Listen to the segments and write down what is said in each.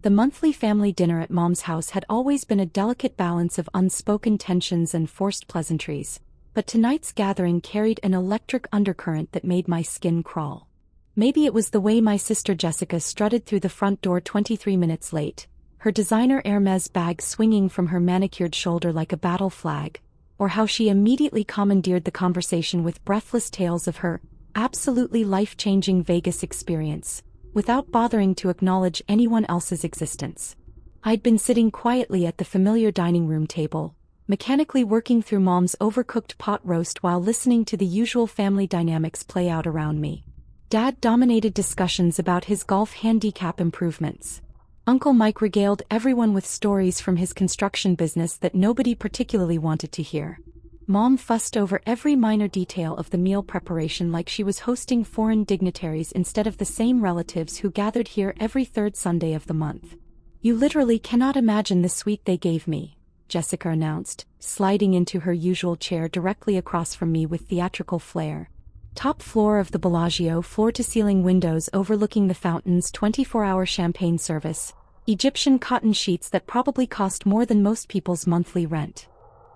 The monthly family dinner at Mom's house had always been a delicate balance of unspoken tensions and forced pleasantries, but tonight's gathering carried an electric undercurrent that made my skin crawl. Maybe it was the way my sister Jessica strutted through the front door 23 minutes late, her designer Hermes bag swinging from her manicured shoulder like a battle flag, or how she immediately commandeered the conversation with breathless tales of her absolutely life-changing Vegas experience, without bothering to acknowledge anyone else's existence. I'd been sitting quietly at the familiar dining room table, mechanically working through Mom's overcooked pot roast while listening to the usual family dynamics play out around me. Dad dominated discussions about his golf handicap improvements. Uncle Mike regaled everyone with stories from his construction business that nobody particularly wanted to hear. Mom fussed over every minor detail of the meal preparation like she was hosting foreign dignitaries instead of the same relatives who gathered here every third Sunday of the month. "You literally cannot imagine the suite they gave me," Jessica announced, sliding into her usual chair directly across from me with theatrical flair. Top floor of the Bellagio, floor-to-ceiling windows overlooking the fountain's 24-hour champagne service, Egyptian cotton sheets that probably cost more than most people's monthly rent.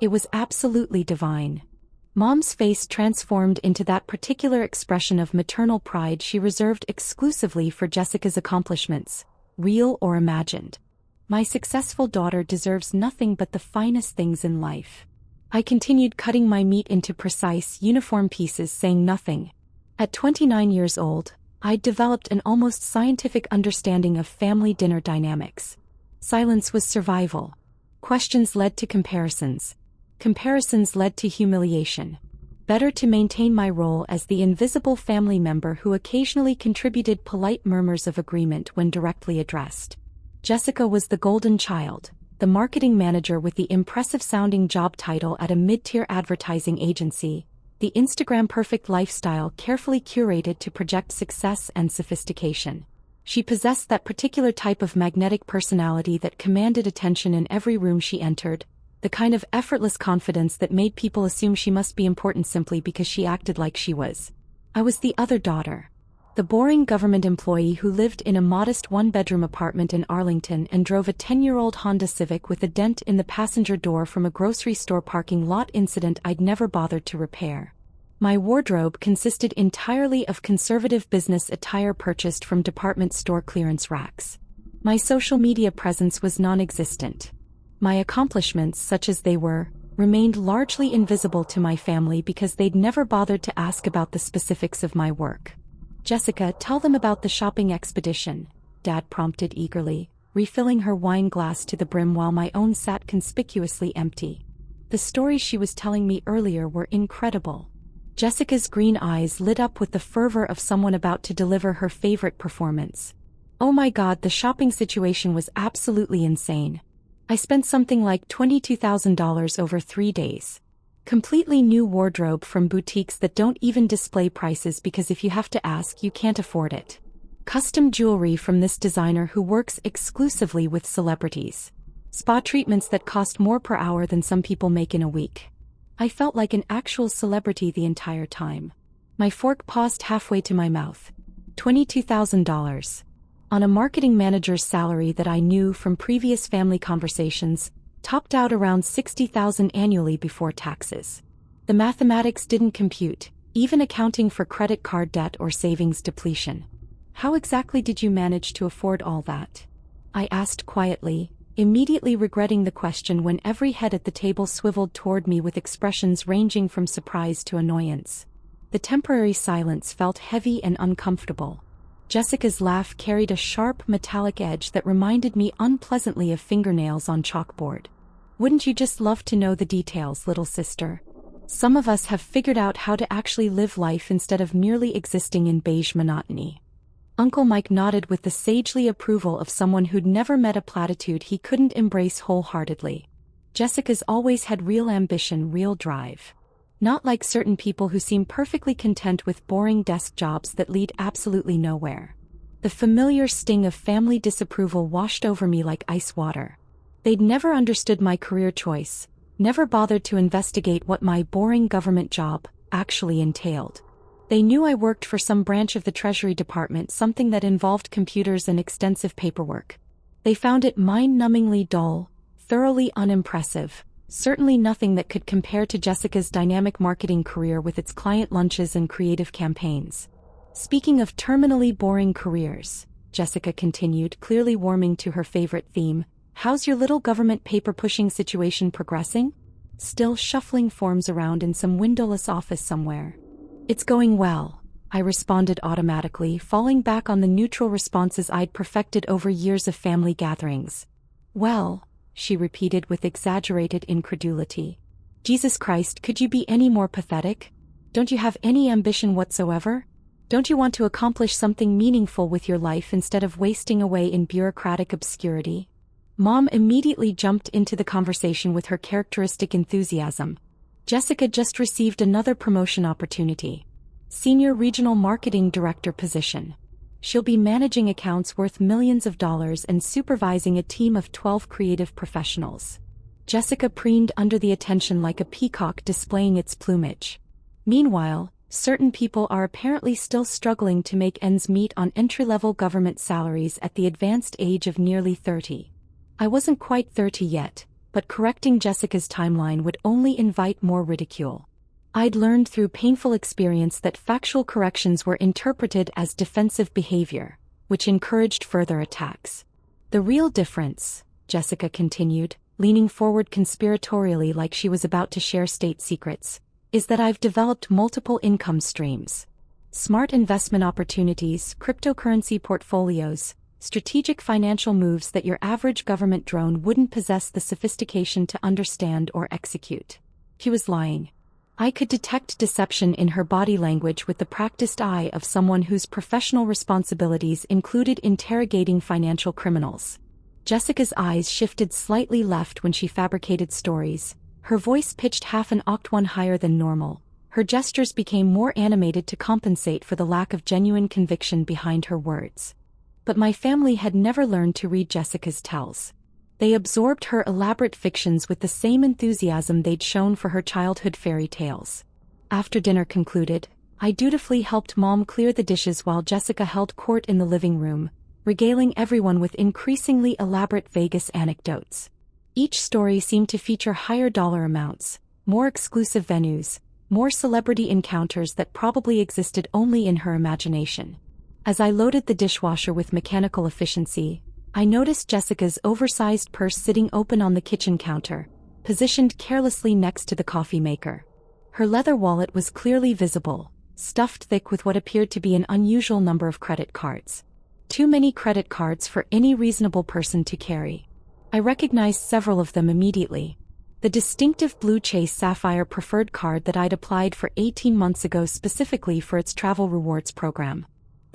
It was absolutely divine. Mom's face transformed into that particular expression of maternal pride she reserved exclusively for Jessica's accomplishments, real or imagined. My successful daughter deserves nothing but the finest things in life. I continued cutting my meat into precise, uniform pieces, saying nothing. At 29 years old, I'd developed an almost scientific understanding of family dinner dynamics. Silence was survival. Questions led to comparisons. Comparisons led to humiliation. Better to maintain my role as the invisible family member who occasionally contributed polite murmurs of agreement when directly addressed. Jessica was the golden child, the marketing manager with the impressive-sounding job title at a mid-tier advertising agency, the Instagram-perfect lifestyle carefully curated to project success and sophistication. She possessed that particular type of magnetic personality that commanded attention in every room she entered, the kind of effortless confidence that made people assume she must be important simply because she acted like she was. I was the other daughter. The boring government employee who lived in a modest one-bedroom apartment in Arlington and drove a 10-year-old Honda Civic with a dent in the passenger door from a grocery store parking lot incident I'd never bothered to repair. My wardrobe consisted entirely of conservative business attire purchased from department store clearance racks. My social media presence was non-existent. My accomplishments, such as they were, remained largely invisible to my family because they'd never bothered to ask about the specifics of my work. "Jessica, tell them about the shopping expedition," Dad prompted eagerly, refilling her wine glass to the brim while my own sat conspicuously empty. The stories she was telling me earlier were incredible. Jessica's green eyes lit up with the fervor of someone about to deliver her favorite performance. "Oh my God, the shopping situation was absolutely insane. I spent something like $22,000 over 3 days. Completely new wardrobe from boutiques that don't even display prices because if you have to ask, you can't afford it. Custom jewelry from this designer who works exclusively with celebrities. Spa treatments that cost more per hour than some people make in a week." I felt like an actual celebrity the entire time. My fork paused halfway to my mouth. $22,000. On a marketing manager's salary that I knew from previous family conversations, topped out around $60,000 annually before taxes. The mathematics didn't compute, even accounting for credit card debt or savings depletion. "How exactly did you manage to afford all that?" I asked quietly, immediately regretting the question when every head at the table swiveled toward me with expressions ranging from surprise to annoyance. The temporary silence felt heavy and uncomfortable. Jessica's laugh carried a sharp metallic edge that reminded me unpleasantly of fingernails on chalkboard. "Wouldn't you just love to know the details, little sister? Some of us have figured out how to actually live life instead of merely existing in beige monotony." Uncle Mike nodded with the sagely approval of someone who'd never met a platitude he couldn't embrace wholeheartedly. Jessica's always had real ambition, real drive. Not like certain people who seem perfectly content with boring desk jobs that lead absolutely nowhere. The familiar sting of family disapproval washed over me like ice water. They'd never understood my career choice, never bothered to investigate what my boring government job actually entailed. They knew I worked for some branch of the Treasury Department, something that involved computers and extensive paperwork. They found it mind-numbingly dull, thoroughly unimpressive, certainly nothing that could compare to Jessica's dynamic marketing career with its client lunches and creative campaigns. Speaking of terminally boring careers, Jessica continued, clearly warming to her favorite theme, how's your little government paper-pushing situation progressing? Still shuffling forms around in some windowless office somewhere. It's going well, I responded automatically, falling back on the neutral responses I'd perfected over years of family gatherings. Well, she repeated with exaggerated incredulity. Jesus Christ, could you be any more pathetic? Don't you have any ambition whatsoever? Don't you want to accomplish something meaningful with your life instead of wasting away in bureaucratic obscurity? Mom immediately jumped into the conversation with her characteristic enthusiasm. Jessica just received another promotion opportunity. Senior Regional Marketing Director position. She'll be managing accounts worth millions of dollars and supervising a team of 12 creative professionals. Jessica preened under the attention like a peacock displaying its plumage. Meanwhile, certain people are apparently still struggling to make ends meet on entry-level government salaries at the advanced age of nearly 30. I wasn't quite 30 yet, but correcting Jessica's timeline would only invite more ridicule. I'd learned through painful experience that factual corrections were interpreted as defensive behavior, which encouraged further attacks. The real difference, Jessica continued, leaning forward conspiratorially like she was about to share state secrets, is that I've developed multiple income streams. Smart investment opportunities, cryptocurrency portfolios, strategic financial moves that your average government drone wouldn't possess the sophistication to understand or execute. He was lying. I could detect deception in her body language with the practiced eye of someone whose professional responsibilities included interrogating financial criminals. Jessica's eyes shifted slightly left when she fabricated stories, her voice pitched half an octave higher than normal. Her gestures became more animated to compensate for the lack of genuine conviction behind her words. But my family had never learned to read Jessica's tells. They absorbed her elaborate fictions with the same enthusiasm they'd shown for her childhood fairy tales. After dinner concluded, I dutifully helped Mom clear the dishes while Jessica held court in the living room, regaling everyone with increasingly elaborate Vegas anecdotes. Each story seemed to feature higher dollar amounts, more exclusive venues, more celebrity encounters that probably existed only in her imagination. As I loaded the dishwasher with mechanical efficiency, I noticed Jessica's oversized purse sitting open on the kitchen counter, positioned carelessly next to the coffee maker. Her leather wallet was clearly visible, stuffed thick with what appeared to be an unusual number of credit cards. Too many credit cards for any reasonable person to carry. I recognized several of them immediately. The distinctive blue Chase Sapphire Preferred card that I'd applied for 18 months ago specifically for its travel rewards program.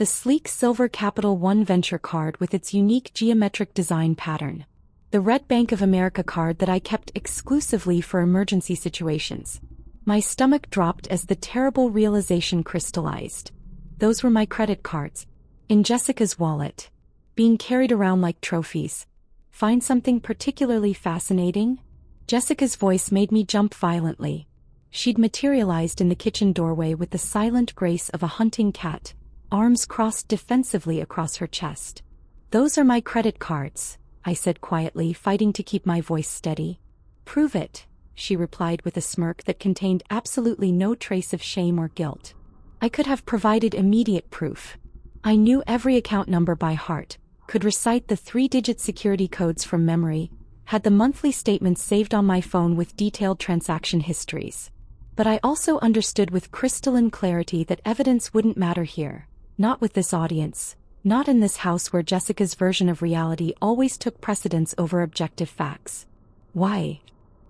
The sleek silver Capital One Venture card with its unique geometric design pattern. The red Bank of America card that I kept exclusively for emergency situations. My stomach dropped as the terrible realization crystallized. Those were my credit cards. In Jessica's wallet. Being carried around like trophies. Find something particularly fascinating? Jessica's voice made me jump violently. She'd materialized in the kitchen doorway with the silent grace of a hunting cat, arms crossed defensively across her chest. Those are my credit cards, I said quietly, fighting to keep my voice steady. Prove it, she replied with a smirk that contained absolutely no trace of shame or guilt. I could have provided immediate proof. I knew every account number by heart, could recite the 3-digit security codes from memory, had the monthly statements saved on my phone with detailed transaction histories. But I also understood with crystalline clarity that evidence wouldn't matter here. Not with this audience, not in this house where Jessica's version of reality always took precedence over objective facts. Why?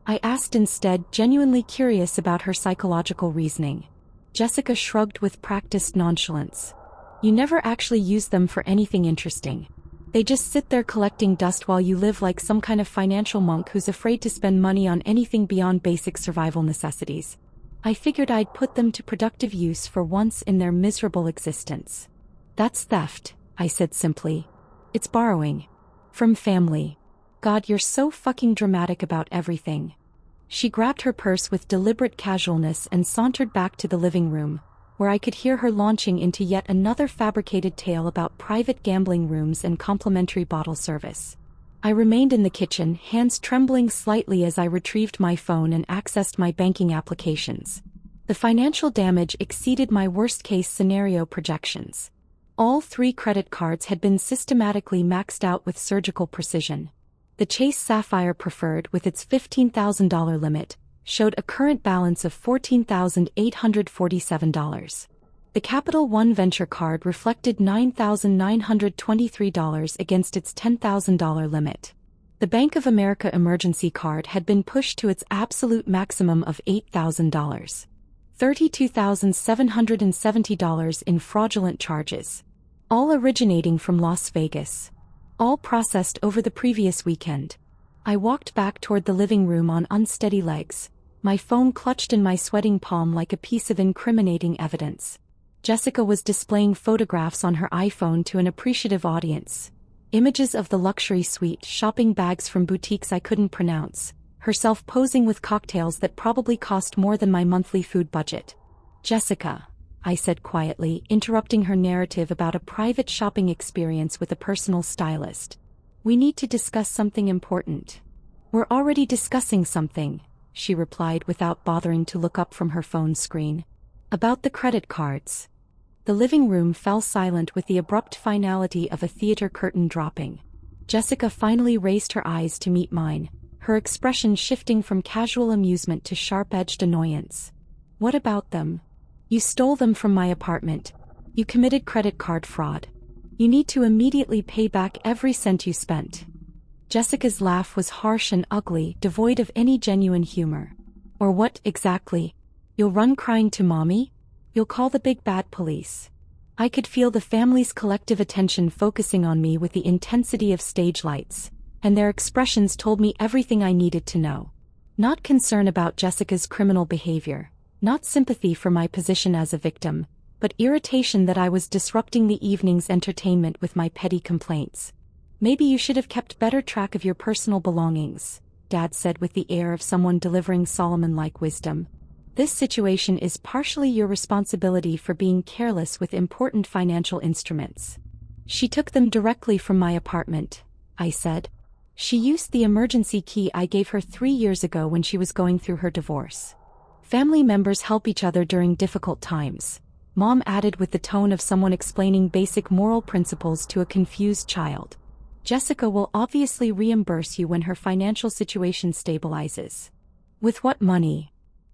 I asked instead, genuinely curious about her psychological reasoning. Jessica shrugged with practiced nonchalance. You never actually use them for anything interesting. They just sit there collecting dust while you live like some kind of financial monk who's afraid to spend money on anything beyond basic survival necessities. I figured I'd put them to productive use for once in their miserable existence. That's theft, I said simply. It's borrowing. From family. God, you're so fucking dramatic about everything. She grabbed her purse with deliberate casualness and sauntered back to the living room, where I could hear her launching into yet another fabricated tale about private gambling rooms and complimentary bottle service. I remained in the kitchen, hands trembling slightly as I retrieved my phone and accessed my banking applications. The financial damage exceeded my worst-case scenario projections. All 3 credit cards had been systematically maxed out with surgical precision. The Chase Sapphire Preferred, with its $15,000 limit, showed a current balance of $14,847. The Capital One Venture card reflected $9,923 against its $10,000 limit. The Bank of America Emergency Card had been pushed to its absolute maximum of $8,000. $32,770 in fraudulent charges. All originating from Las Vegas. All processed over the previous weekend. I walked back toward the living room on unsteady legs, my phone clutched in my sweating palm like a piece of incriminating evidence. Jessica was displaying photographs on her iPhone to an appreciative audience. Images of the luxury suite, shopping bags from boutiques I couldn't pronounce, herself posing with cocktails that probably cost more than my monthly food budget. "Jessica," I said quietly, interrupting her narrative about a private shopping experience with a personal stylist. "We need to discuss something important." "We're already discussing something," she replied without bothering to look up from her phone screen. "About the credit cards." The living room fell silent with the abrupt finality of a theater curtain dropping. Jessica finally raised her eyes to meet mine, her expression shifting from casual amusement to sharp-edged annoyance. "What about them? You stole them from my apartment. You committed credit card fraud. You need to immediately pay back every cent you spent." Jessica's laugh was harsh and ugly, devoid of any genuine humor. "Or what, exactly? You'll run crying to mommy? You'll call the big bad police?" I could feel the family's collective attention focusing on me with the intensity of stage lights, and their expressions told me everything I needed to know. Not concern about Jessica's criminal behavior, not sympathy for my position as a victim, but irritation that I was disrupting the evening's entertainment with my petty complaints. "Maybe you should have kept better track of your personal belongings," Dad said with the air of someone delivering Solomon-like wisdom. "This situation is partially your responsibility for being careless with important financial instruments." "She took them directly from my apartment," I said. "She used the emergency key I gave her 3 years ago when she was going through her divorce." "Family members help each other during difficult times," Mom added with the tone of someone explaining basic moral principles to a confused child. "Jessica will obviously reimburse you when her financial situation stabilizes." "With what money?"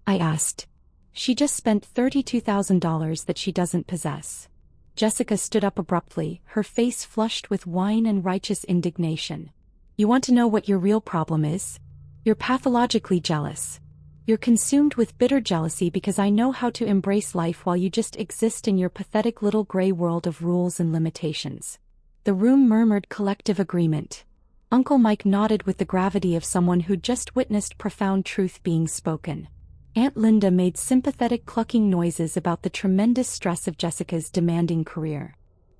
I asked. "She just spent $32,000 that she doesn't possess." Jessica stood up abruptly, her face flushed with wine and righteous indignation. "You want to know what your real problem is? You're pathologically jealous. You're consumed with bitter jealousy because I know how to embrace life while you just exist in your pathetic little gray world of rules and limitations." The room murmured collective agreement. Uncle Mike nodded with the gravity of someone who'd just witnessed profound truth being spoken. Aunt Linda made sympathetic clucking noises about the tremendous stress of Jessica's demanding career.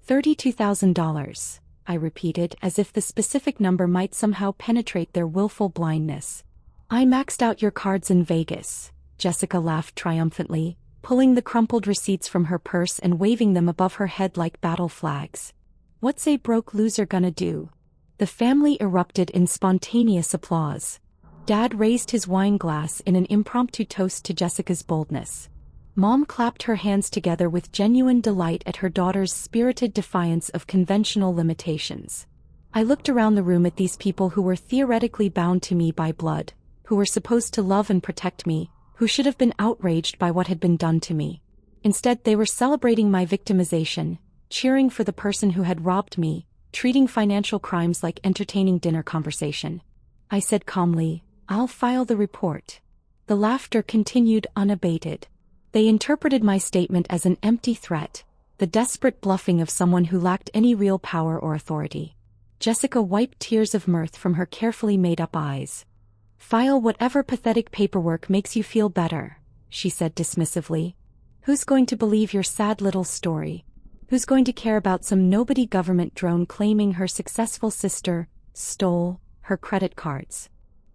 $32,000, I repeated, as if the specific number might somehow penetrate their willful blindness. "I maxed out your cards in Vegas," Jessica laughed triumphantly, pulling the crumpled receipts from her purse and waving them above her head like battle flags. "What's a broke loser gonna do?" The family erupted in spontaneous applause. Dad raised his wine glass in an impromptu toast to Jessica's boldness. Mom clapped her hands together with genuine delight at her daughter's spirited defiance of conventional limitations. I looked around the room at these people who were theoretically bound to me by blood, who were supposed to love and protect me, who should have been outraged by what had been done to me. Instead, they were celebrating my victimization, cheering for the person who had robbed me, treating financial crimes like entertaining dinner conversation. I said calmly, "I'll file the report." The laughter continued unabated. They interpreted my statement as an empty threat, the desperate bluffing of someone who lacked any real power or authority. Jessica wiped tears of mirth from her carefully made-up eyes. "File whatever pathetic paperwork makes you feel better," she said dismissively. "Who's going to believe your sad little story? Who's going to care about some nobody government drone claiming her successful sister stole her credit cards?"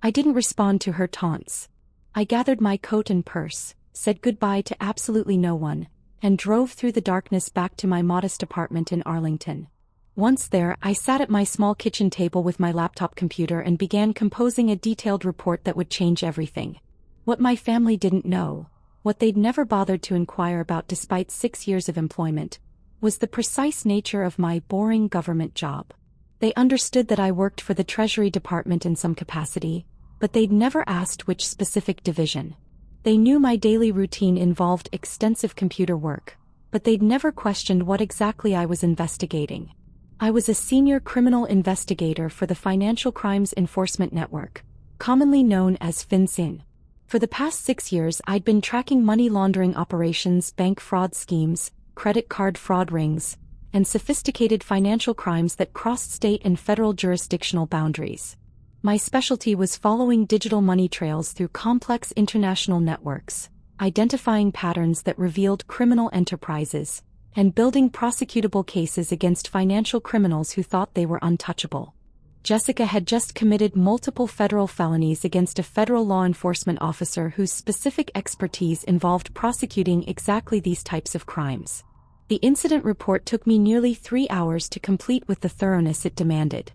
I didn't respond to her taunts. I gathered my coat and purse, said goodbye to absolutely no one, and drove through the darkness back to my modest apartment in Arlington. Once there, I sat at my small kitchen table with my laptop computer and began composing a detailed report that would change everything. What my family didn't know, what they'd never bothered to inquire about despite 6 years of employment, was the precise nature of my boring government job. They understood that I worked for the Treasury Department in some capacity, but they'd never asked which specific division. They knew my daily routine involved extensive computer work, but they'd never questioned what exactly I was investigating. I was a senior criminal investigator for the Financial Crimes Enforcement Network, commonly known as FinCEN. For the past 6 years, I'd been tracking money laundering operations, bank fraud schemes, credit card fraud rings, and sophisticated financial crimes that crossed state and federal jurisdictional boundaries. My specialty was following digital money trails through complex international networks, identifying patterns that revealed criminal enterprises, and building prosecutable cases against financial criminals who thought they were untouchable. Jessica had just committed multiple federal felonies against a federal law enforcement officer whose specific expertise involved prosecuting exactly these types of crimes. The incident report took me nearly 3 hours to complete with the thoroughness it demanded.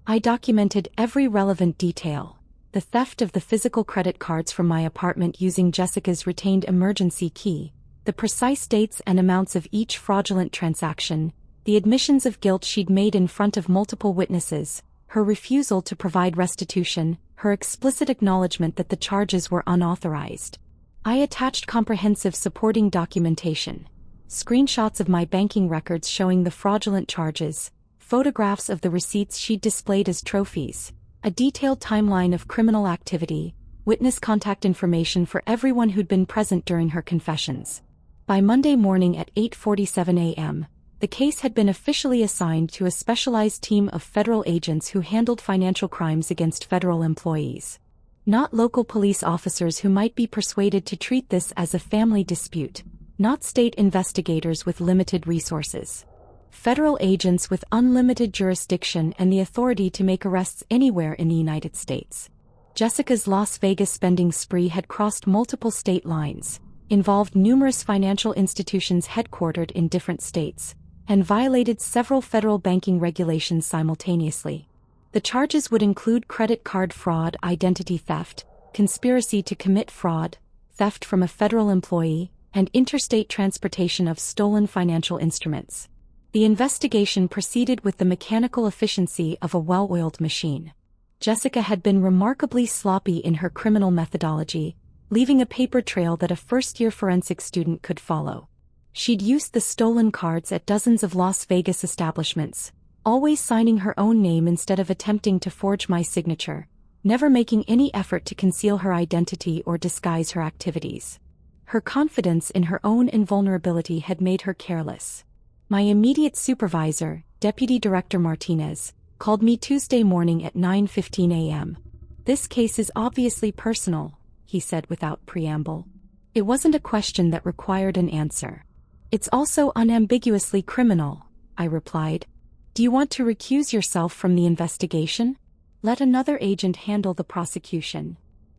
I documented every relevant detail: the theft of the physical credit cards from my apartment using Jessica's retained emergency key, the precise dates and amounts of each fraudulent transaction, the admissions of guilt she'd made in front of multiple witnesses, her refusal to provide restitution, her explicit acknowledgement that the charges were unauthorized. I attached comprehensive supporting documentation: screenshots of my banking records showing the fraudulent charges, photographs of the receipts she'd displayed as trophies, a detailed timeline of criminal activity, witness contact information for everyone who'd been present during her confessions. By Monday morning at 8:47 a.m., the case had been officially assigned to a specialized team of federal agents who handled financial crimes against federal employees. Not local police officers who might be persuaded to treat this as a family dispute, not state investigators with limited resources. Federal agents with unlimited jurisdiction and the authority to make arrests anywhere in the United States. Jessica's Las Vegas spending spree had crossed multiple state lines, involved numerous financial institutions headquartered in different states, and violated several federal banking regulations simultaneously. The charges would include credit card fraud, identity theft, conspiracy to commit fraud, theft from a federal employee, and interstate transportation of stolen financial instruments. The investigation proceeded with the mechanical efficiency of a well-oiled machine. Jessica had been remarkably sloppy in her criminal methodology, leaving a paper trail that a first-year forensics student could follow. She'd used the stolen cards at dozens of Las Vegas establishments, always signing her own name instead of attempting to forge my signature, never making any effort to conceal her identity or disguise her activities. Her confidence in her own invulnerability had made her careless. My immediate supervisor, Deputy Director Martinez, called me Tuesday morning at 9:15 a.m. "This case is obviously personal," he said without preamble. It wasn't a question that required an answer. "It's also unambiguously criminal," I replied. "Do you want to recuse yourself from the investigation? Let another agent handle the prosecution."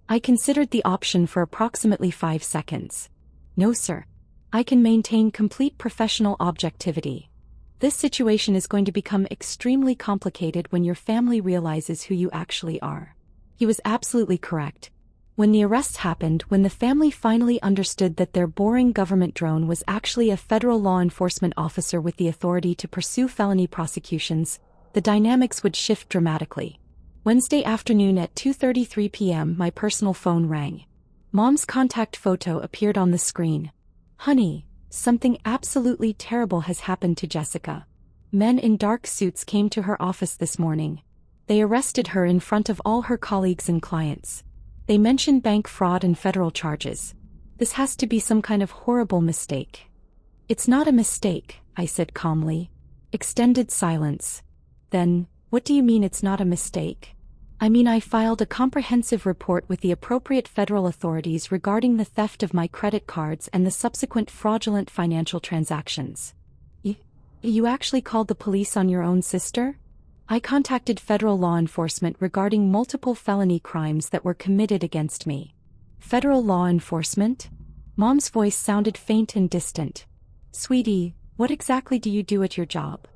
I considered the option for approximately 5 seconds. "No, sir. I can maintain complete professional objectivity. This situation is going to become extremely complicated when your family realizes who you actually are." He was absolutely correct. When the arrests happened, when the family finally understood that their boring government drone was actually a federal law enforcement officer with the authority to pursue felony prosecutions, the dynamics would shift dramatically. Wednesday afternoon at 2:33 p.m. my personal phone rang. Mom's contact photo appeared on the screen. "Honey, something absolutely terrible has happened to Jessica. Men in dark suits came to her office this morning. They arrested her in front of all her colleagues and clients. They mentioned bank fraud and federal charges. This has to be some kind of horrible mistake." "It's not a mistake," I said calmly. Extended silence. "Then, what do you mean it's not a mistake?" "I mean I filed a comprehensive report with the appropriate federal authorities regarding the theft of my credit cards and the subsequent fraudulent financial transactions." You actually called the police on your own sister?" "I contacted federal law enforcement regarding multiple felony crimes that were committed against me." "Federal law enforcement?" Mom's voice sounded faint and distant. "Sweetie, what exactly do you do at your job?"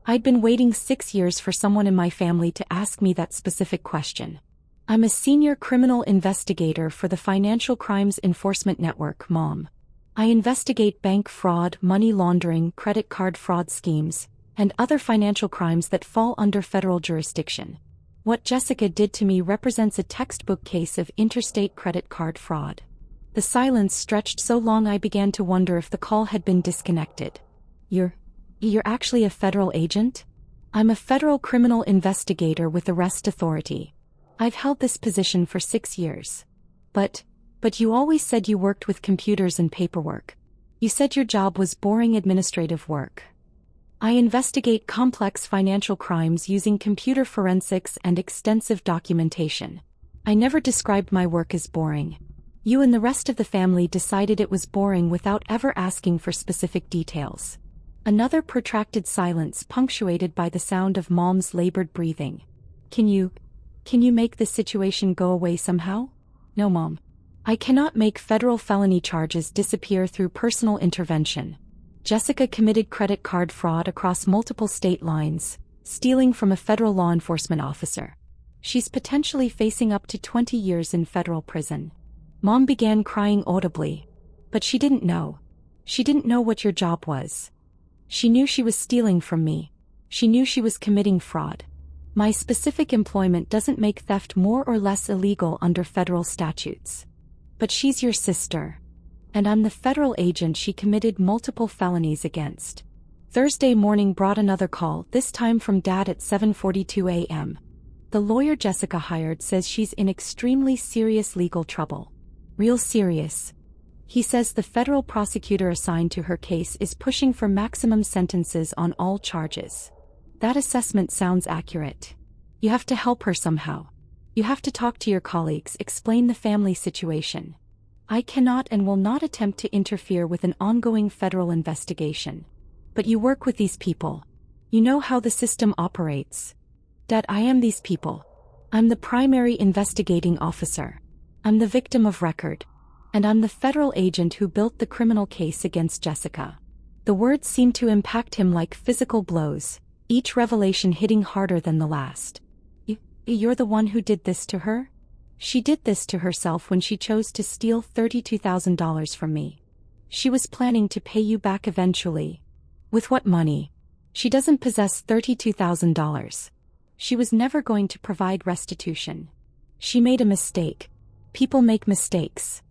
I'd been waiting 6 years for someone in my family to ask me that specific question. I'm a senior criminal investigator for the Financial Crimes Enforcement Network, Mom. I investigate bank fraud, money laundering, credit card fraud schemes, and other financial crimes that fall under federal jurisdiction. What Jessica did to me represents a textbook case of interstate credit card fraud. The silence stretched so long I began to wonder if the call had been disconnected. You're actually a federal agent? I'm a federal criminal investigator with arrest authority. I've held this position for 6 years. But you always said you worked with computers and paperwork. You said your job was boring administrative work. I investigate complex financial crimes using computer forensics and extensive documentation. I never described my work as boring. You and the rest of the family decided it was boring without ever asking for specific details. Another protracted silence punctuated by the sound of Mom's labored breathing. Can you make this situation go away somehow? No, Mom. I cannot make federal felony charges disappear through personal intervention. Jessica committed credit card fraud across multiple state lines, stealing from a federal law enforcement officer. She's potentially facing up to 20 years in federal prison. Mom began crying audibly. But she didn't know. She didn't know what your job was. She knew she was stealing from me. She knew she was committing fraud. My specific employment doesn't make theft more or less illegal under federal statutes. But she's your sister. And I'm the federal agent she committed multiple felonies against. Thursday morning brought another call, this time from Dad at 7:42 a.m. The lawyer Jessica hired says she's in extremely serious legal trouble. Real serious. He says the federal prosecutor assigned to her case is pushing for maximum sentences on all charges. That assessment sounds accurate. You have to help her somehow. You have to talk to your colleagues, explain the family situation. I cannot and will not attempt to interfere with an ongoing federal investigation. But you work with these people. You know how the system operates. Dad, I am these people. I'm the primary investigating officer. I'm the victim of record. And I'm the federal agent who built the criminal case against Jessica. The words seemed to impact him like physical blows, each revelation hitting harder than the last. You're the one who did this to her? She did this to herself when she chose to steal $32,000 from me. She was planning to pay you back eventually. With what money? She doesn't possess $32,000. She was never going to provide restitution. She made a mistake. People make mistakes.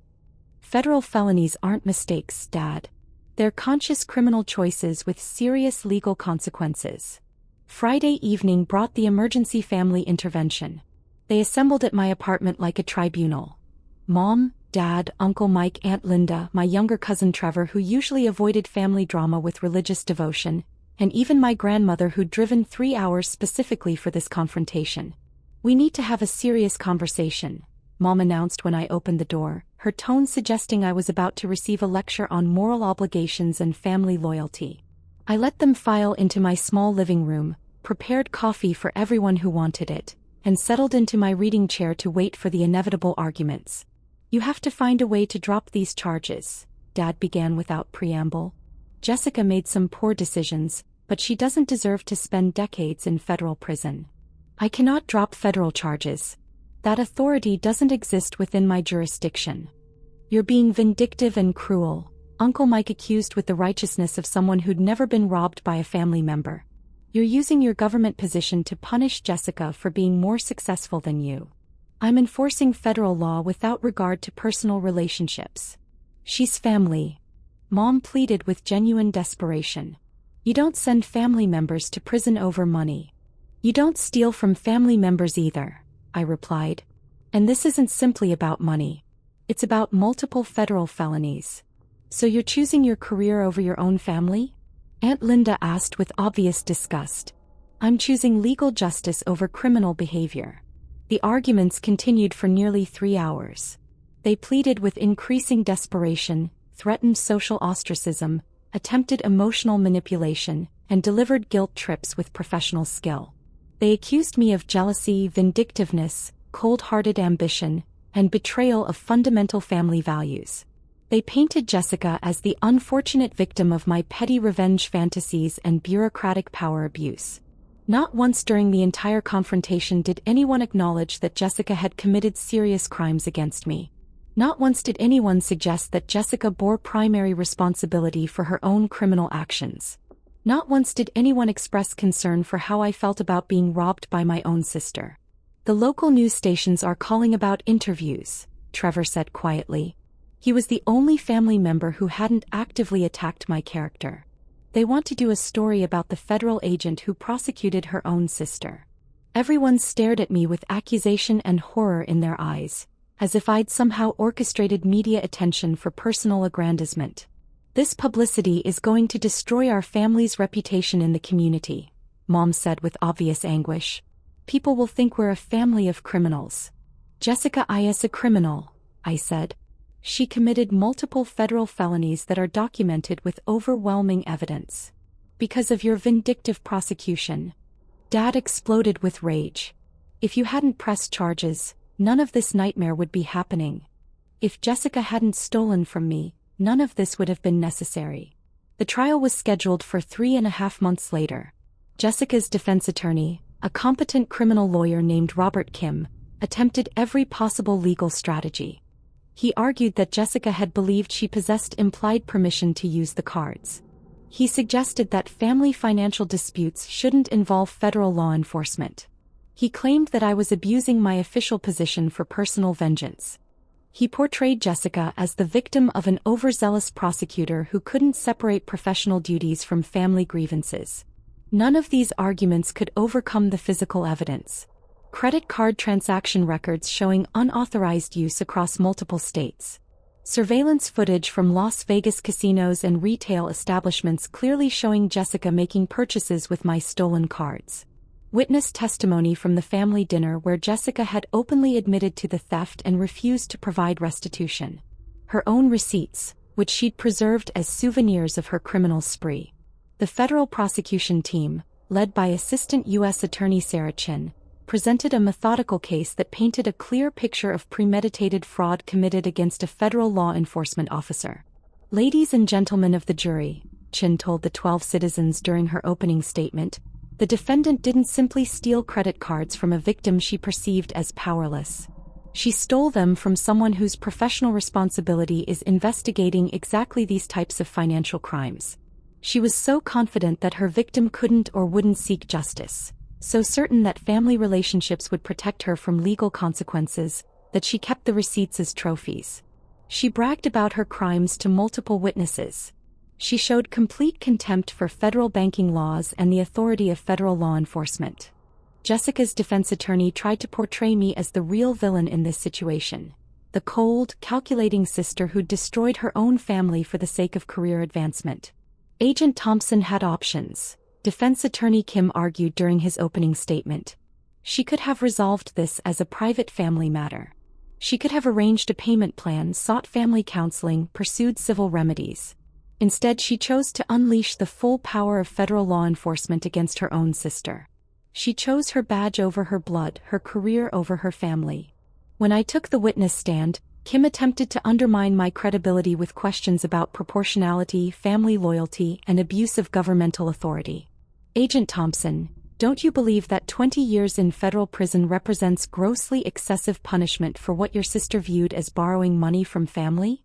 Federal felonies aren't mistakes, Dad. They're conscious criminal choices with serious legal consequences. Friday evening brought the emergency family intervention. They assembled at my apartment like a tribunal. Mom, Dad, Uncle Mike, Aunt Linda, my younger cousin Trevor, who usually avoided family drama with religious devotion, and even my grandmother who'd driven 3 hours specifically for this confrontation. We need to have a serious conversation, Mom announced when I opened the door, her tone suggesting I was about to receive a lecture on moral obligations and family loyalty. I let them file into my small living room, prepared coffee for everyone who wanted it, and settled into my reading chair to wait for the inevitable arguments. You have to find a way to drop these charges, Dad began without preamble. Jessica made some poor decisions, but she doesn't deserve to spend decades in federal prison. I cannot drop federal charges. That authority doesn't exist within my jurisdiction. You're being vindictive and cruel, Uncle Mike accused with the righteousness of someone who'd never been robbed by a family member. You're using your government position to punish Jessica for being more successful than you. I'm enforcing federal law without regard to personal relationships. She's family. Mom pleaded with genuine desperation. You don't send family members to prison over money. You don't steal from family members either, I replied. And this isn't simply about money. It's about multiple federal felonies. So you're choosing your career over your own family? Aunt Linda asked with obvious disgust. I'm choosing legal justice over criminal behavior. The arguments continued for nearly 3 hours. They pleaded with increasing desperation, threatened social ostracism, attempted emotional manipulation, and delivered guilt trips with professional skill. They accused me of jealousy, vindictiveness, cold-hearted ambition, and betrayal of fundamental family values. They painted Jessica as the unfortunate victim of my petty revenge fantasies and bureaucratic power abuse. Not once during the entire confrontation did anyone acknowledge that Jessica had committed serious crimes against me. Not once did anyone suggest that Jessica bore primary responsibility for her own criminal actions. Not once did anyone express concern for how I felt about being robbed by my own sister. The local news stations are calling about interviews, Trevor said quietly. He was the only family member who hadn't actively attacked my character. They want to do a story about the federal agent who prosecuted her own sister. Everyone stared at me with accusation and horror in their eyes, as if I'd somehow orchestrated media attention for personal aggrandizement. This publicity is going to destroy our family's reputation in the community, Mom said with obvious anguish. People will think we're a family of criminals. Jessica is a criminal, I said. She committed multiple federal felonies that are documented with overwhelming evidence. Because of your vindictive prosecution. Dad exploded with rage. If you hadn't pressed charges, none of this nightmare would be happening. If Jessica hadn't stolen from me, none of this would have been necessary. The trial was scheduled for 3.5 months later. Jessica's defense attorney, a competent criminal lawyer named Robert Kim, attempted every possible legal strategy. He argued that Jessica had believed she possessed implied permission to use the cards. He suggested that family financial disputes shouldn't involve federal law enforcement. He claimed that I was abusing my official position for personal vengeance. He portrayed Jessica as the victim of an overzealous prosecutor who couldn't separate professional duties from family grievances. None of these arguments could overcome the physical evidence. Credit card transaction records showing unauthorized use across multiple states. Surveillance footage from Las Vegas casinos and retail establishments clearly showing Jessica making purchases with my stolen cards. Witness testimony from the family dinner where Jessica had openly admitted to the theft and refused to provide restitution. Her own receipts, which she'd preserved as souvenirs of her criminal spree. The federal prosecution team, led by Assistant U.S. Attorney Sarah Chin, presented a methodical case that painted a clear picture of premeditated fraud committed against a federal law enforcement officer. Ladies and gentlemen of the jury, Chin told the 12 citizens during her opening statement, the defendant didn't simply steal credit cards from a victim she perceived as powerless. She stole them from someone whose professional responsibility is investigating exactly these types of financial crimes. She was so confident that her victim couldn't or wouldn't seek justice, so certain that family relationships would protect her from legal consequences, that she kept the receipts as trophies. She bragged about her crimes to multiple witnesses. She showed complete contempt for federal banking laws and the authority of federal law enforcement. Jessica's defense attorney tried to portray me as the real villain in this situation, the cold, calculating sister who'd destroyed her own family for the sake of career advancement. Agent Thompson had options, Defense Attorney Kim argued during his opening statement. She could have resolved this as a private family matter. She could have arranged a payment plan, sought family counseling, pursued civil remedies. Instead, she chose to unleash the full power of federal law enforcement against her own sister. She chose her badge over her blood, her career over her family. When I took the witness stand, Kim attempted to undermine my credibility with questions about proportionality, family loyalty, and abuse of governmental authority. Agent Thompson, don't you believe that 20 years in federal prison represents grossly excessive punishment for what your sister viewed as borrowing money from family?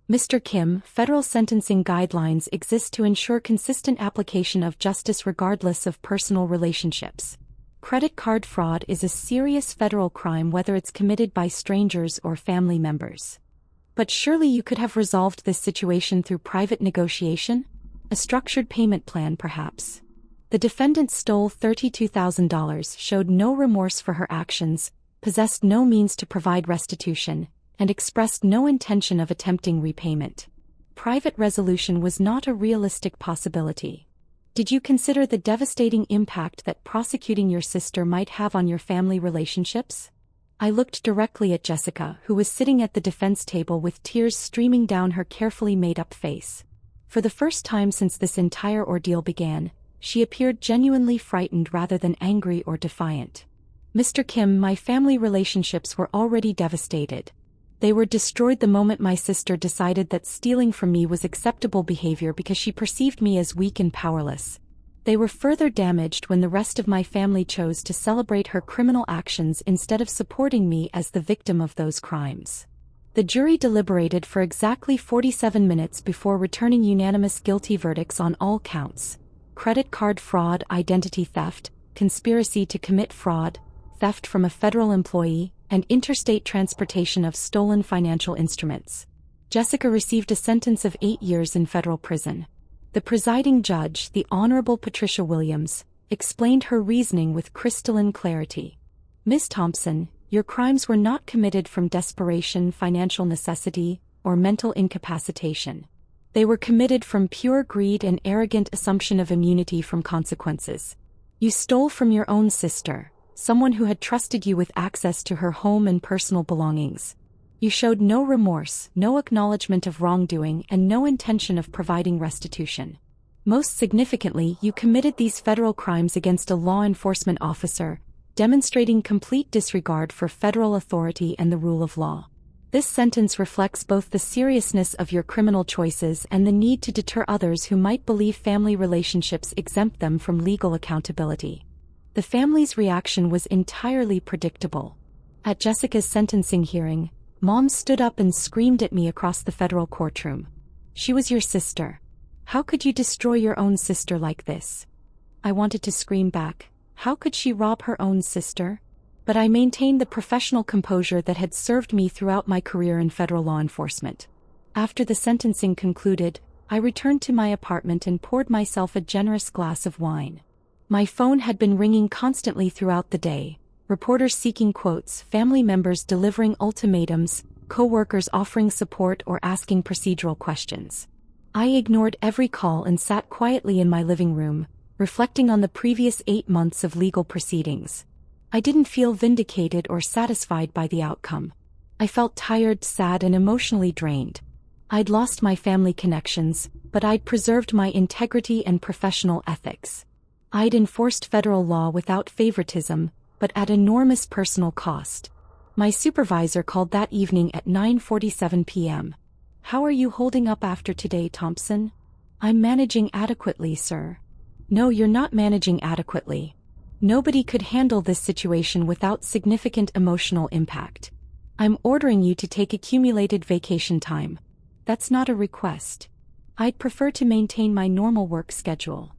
Mr. Kim, federal sentencing guidelines exist to ensure consistent application of justice regardless of personal relationships. Credit card fraud is a serious federal crime whether it's committed by strangers or family members. But surely you could have resolved this situation through private negotiation? A structured payment plan, perhaps. The defendant stole $32,000, showed no remorse for her actions, possessed no means to provide restitution, and expressed no intention of attempting repayment. Private resolution was not a realistic possibility. Did you consider the devastating impact that prosecuting your sister might have on your family relationships? I looked directly at Jessica, who was sitting at the defense table with tears streaming down her carefully made-up face. For the first time since this entire ordeal began, she appeared genuinely frightened rather than angry or defiant. Mr. Kim, my family relationships were already devastated. They were destroyed the moment my sister decided that stealing from me was acceptable behavior because she perceived me as weak and powerless. They were further damaged when the rest of my family chose to celebrate her criminal actions instead of supporting me as the victim of those crimes. The jury deliberated for exactly 47 minutes before returning unanimous guilty verdicts on all counts: credit card fraud, identity theft, conspiracy to commit fraud, theft from a federal employee, and interstate transportation of stolen financial instruments. Jessica received a sentence of 8 years in federal prison. The presiding judge, the Honorable Patricia Williams, explained her reasoning with crystalline clarity. "Ms. Thompson, your crimes were not committed from desperation, financial necessity, or mental incapacitation. They were committed from pure greed and arrogant assumption of immunity from consequences. You stole from your own sister, someone who had trusted you with access to her home and personal belongings. You showed no remorse, no acknowledgement of wrongdoing, and no intention of providing restitution. Most significantly, you committed these federal crimes against a law enforcement officer, demonstrating complete disregard for federal authority and the rule of law. This sentence reflects both the seriousness of your criminal choices and the need to deter others who might believe family relationships exempt them from legal accountability." The family's reaction was entirely predictable. At Jessica's sentencing hearing, Mom stood up and screamed at me across the federal courtroom. "She was your sister. How could you destroy your own sister like this?" I wanted to scream back, "How could she rob her own sister?" But I maintained the professional composure that had served me throughout my career in federal law enforcement. After the sentencing concluded, I returned to my apartment and poured myself a generous glass of wine. My phone had been ringing constantly throughout the day, reporters seeking quotes, family members delivering ultimatums, co-workers offering support or asking procedural questions. I ignored every call and sat quietly in my living room, reflecting on the previous 8 months of legal proceedings. I didn't feel vindicated or satisfied by the outcome. I felt tired, sad, and emotionally drained. I'd lost my family connections, but I'd preserved my integrity and professional ethics. I'd enforced federal law without favoritism, but at enormous personal cost. My supervisor called that evening at 9:47 p.m. "How are you holding up after today, Thompson?" "I'm managing adequately, sir." "No, you're not managing adequately. Nobody could handle this situation without significant emotional impact. I'm ordering you to take accumulated vacation time. That's not a request. I'd prefer to maintain my normal work schedule."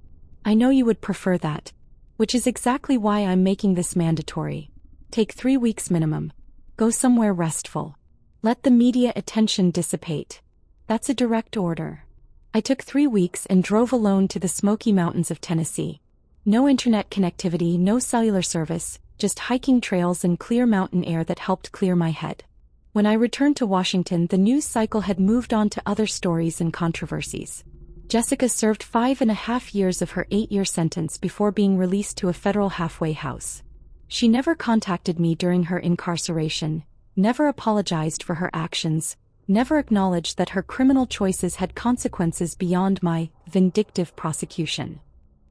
"I know you would prefer that. Which is exactly why I'm making this mandatory. Take 3 weeks minimum. Go somewhere restful. Let the media attention dissipate. That's a direct order." I took 3 weeks and drove alone to the Smoky Mountains of Tennessee. No internet connectivity, no cellular service, just hiking trails and clear mountain air that helped clear my head. When I returned to Washington, the news cycle had moved on to other stories and controversies. Jessica served 5.5 years of her 8-year sentence before being released to a federal halfway house. She never contacted me during her incarceration, never apologized for her actions, never acknowledged that her criminal choices had consequences beyond my vindictive prosecution.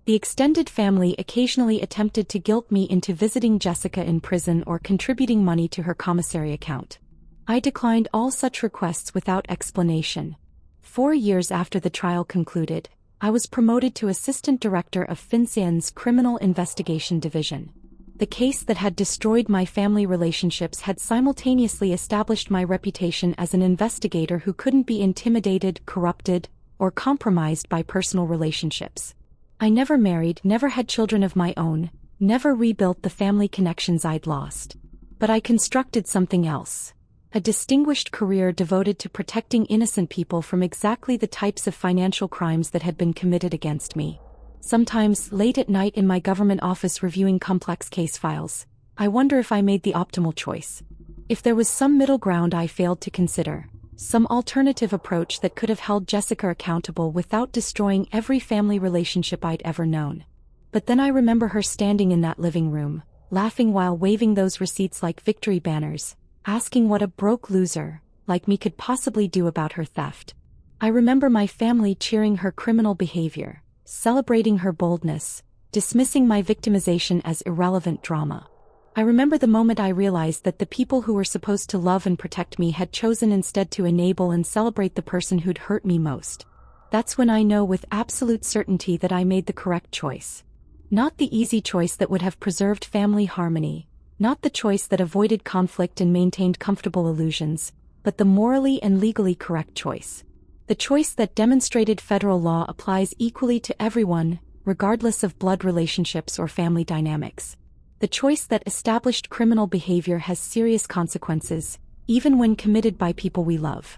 The extended family occasionally attempted to guilt me into visiting Jessica in prison or contributing money to her commissary account. I declined all such requests without explanation. 4 years after the trial concluded, I was promoted to Assistant Director of FinCEN's Criminal Investigation Division. The case that had destroyed my family relationships had simultaneously established my reputation as an investigator who couldn't be intimidated, corrupted, or compromised by personal relationships. I never married, never had children of my own, never rebuilt the family connections I'd lost. But I constructed something else. A distinguished career devoted to protecting innocent people from exactly the types of financial crimes that had been committed against me. Sometimes, late at night in my government office reviewing complex case files, I wonder if I made the optimal choice. If there was some middle ground I failed to consider, some alternative approach that could have held Jessica accountable without destroying every family relationship I'd ever known. But then I remember her standing in that living room, laughing while waving those receipts like victory banners, asking what a broke loser, like me, could possibly do about her theft. I remember my family cheering her criminal behavior, celebrating her boldness, dismissing my victimization as irrelevant drama. I remember the moment I realized that the people who were supposed to love and protect me had chosen instead to enable and celebrate the person who'd hurt me most. That's when I know with absolute certainty that I made the correct choice. Not the easy choice that would have preserved family harmony, not the choice that avoided conflict and maintained comfortable illusions, but the morally and legally correct choice. The choice that demonstrated federal law applies equally to everyone, regardless of blood relationships or family dynamics. The choice that established criminal behavior has serious consequences, even when committed by people we love.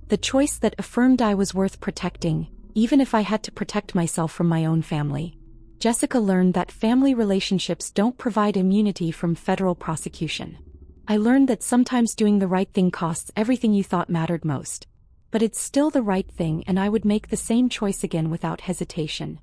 The choice that affirmed I was worth protecting, even if I had to protect myself from my own family. Jessica learned that family relationships don't provide immunity from federal prosecution. I learned that sometimes doing the right thing costs everything you thought mattered most. But it's still the right thing, and I would make the same choice again without hesitation.